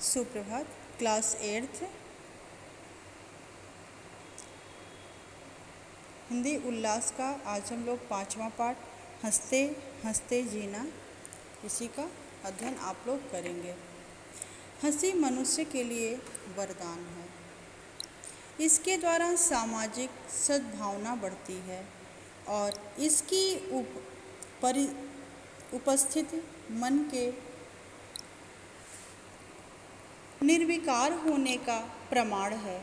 सुप्रभात। Class 8th Hindi उल्लास का आज हम लोग 5वां पाठ हंसते हंसते जीना, इसी का अध्ययन आप लोग करेंगे। हंसी मनुष्य के लिए वरदान है। इसके द्वारा सामाजिक सद्भावना बढ़ती है और इसकी उपस्थिति मन के निर्विकार होने का प्रमाण है।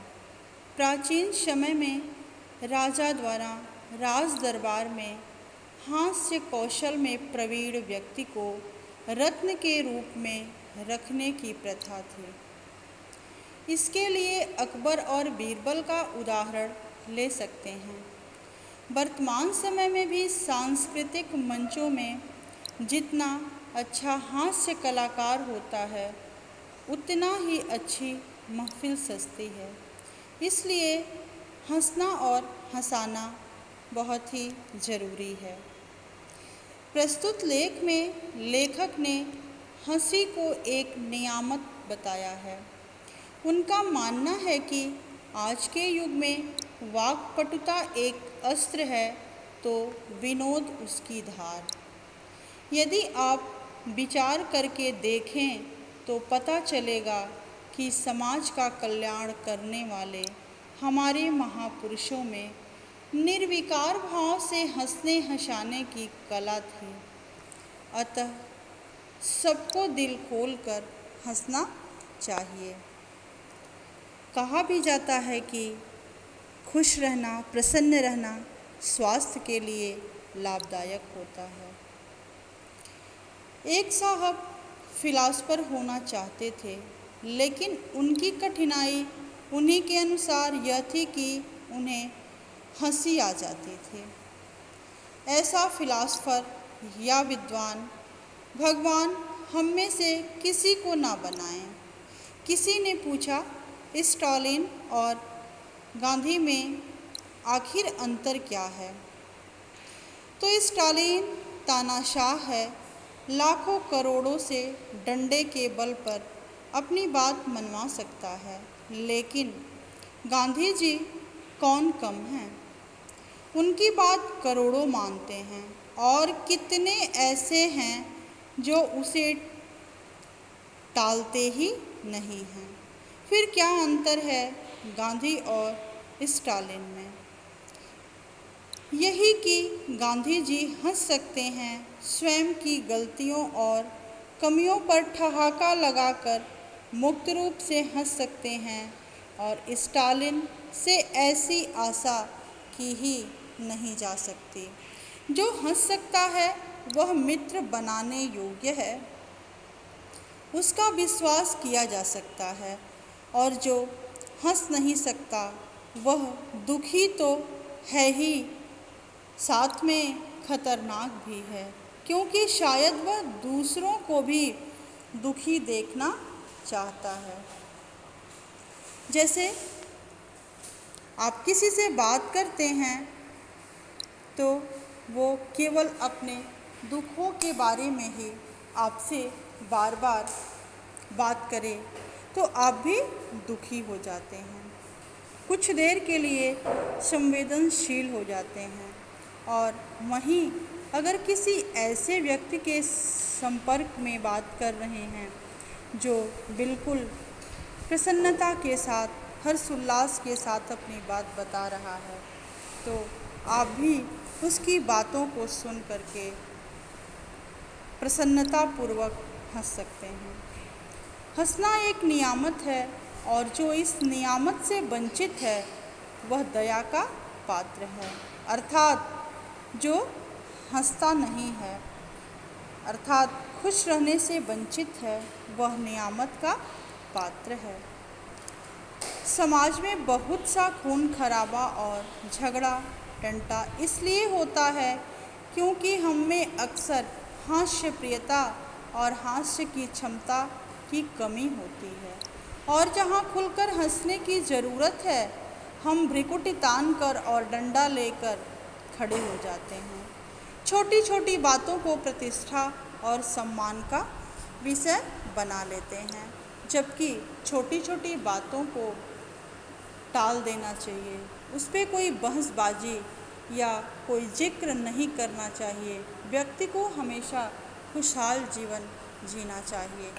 प्राचीन समय में राजा द्वारा राज दरबार में हास्य कौशल में प्रवीण व्यक्ति को रत्न के रूप में रखने की प्रथा थी। इसके लिए अकबर और बीरबल का उदाहरण ले सकते हैं। वर्तमान समय में भी सांस्कृतिक मंचों में जितना अच्छा हास्य कलाकार होता है, उतना ही अच्छी महफिल सजती है। इसलिए हंसना और हंसाना बहुत ही ज़रूरी है। प्रस्तुत लेख में लेखक ने हंसी को एक नियामत बताया है। उनका मानना है कि आज के युग में वाक्पटुता एक अस्त्र है तो विनोद उसकी धार। यदि आप विचार करके देखें तो पता चलेगा कि समाज का कल्याण करने वाले हमारे महापुरुषों में निर्विकार भाव से हंसने हंसाने की कला थी। अतः सबको दिल खोलकर हंसना चाहिए। कहा भी जाता है कि खुश रहना, प्रसन्न रहना स्वास्थ्य के लिए लाभदायक होता है। एक साहब फिलासफर होना चाहते थे, लेकिन उनकी कठिनाई उन्हीं के अनुसार यह थी कि उन्हें हंसी आ जाती थी। ऐसा फिलासफर या विद्वान भगवान हम में से किसी को ना बनाएं। किसी ने पूछा, स्टालिन और गांधी में आखिर अंतर क्या है? तो स्टालिन तानाशाह है, लाखों करोड़ों से डंडे के बल पर अपनी बात मनवा सकता है, लेकिन गांधी जी कौन कम हैं? उनकी बात करोड़ों मानते हैं और कितने ऐसे हैं जो उसे टालते ही नहीं हैं। फिर क्या अंतर है गांधी और स्टालिन में? यही कि गांधी जी हंस सकते हैं, स्वयं की गलतियों और कमियों पर ठहाका लगाकर मुक्त रूप से हंस सकते हैं, और स्टालिन से ऐसी आशा की ही नहीं जा सकती। जो हंस सकता है वह मित्र बनाने योग्य है, उसका विश्वास किया जा सकता है, और जो हंस नहीं सकता वह दुखी तो है ही, साथ में खतरनाक भी है, क्योंकि शायद वह दूसरों को भी दुखी देखना चाहता है। जैसे आप किसी से बात करते हैं तो वो केवल अपने दुखों के बारे में ही आपसे बार बार बात करे तो आप भी दुखी हो जाते हैं, कुछ देर के लिए संवेदनशील हो जाते हैं। और वहीं अगर किसी ऐसे व्यक्ति के संपर्क में बात कर रहे हैं जो बिल्कुल प्रसन्नता के साथ, हर्षोल्लास के साथ अपनी बात बता रहा है, तो आप भी उसकी बातों को सुन करके प्रसन्नतापूर्वक हंस सकते हैं। हंसना एक नियामत है, और जो इस नियामत से वंचित है वह दया का पात्र है। अर्थात जो हंसता नहीं है, अर्थात खुश रहने से वंचित है, वह नियामत का पात्र है। समाज में बहुत सा खून खराबा और झगड़ा टंटा इसलिए होता है क्योंकि हम में अक्सर हास्य प्रियता और हास्य की क्षमता की कमी होती है, और जहाँ खुलकर हंसने की ज़रूरत है हम भ्रिकुटी तान कर और डंडा लेकर खड़े हो जाते हैं। छोटी छोटी बातों को प्रतिष्ठा और सम्मान का विषय बना लेते हैं। जबकि छोटी छोटी बातों को टाल देना चाहिए, उस पर कोई बहसबाजी या कोई जिक्र नहीं करना चाहिए। व्यक्ति को हमेशा खुशहाल जीवन जीना चाहिए।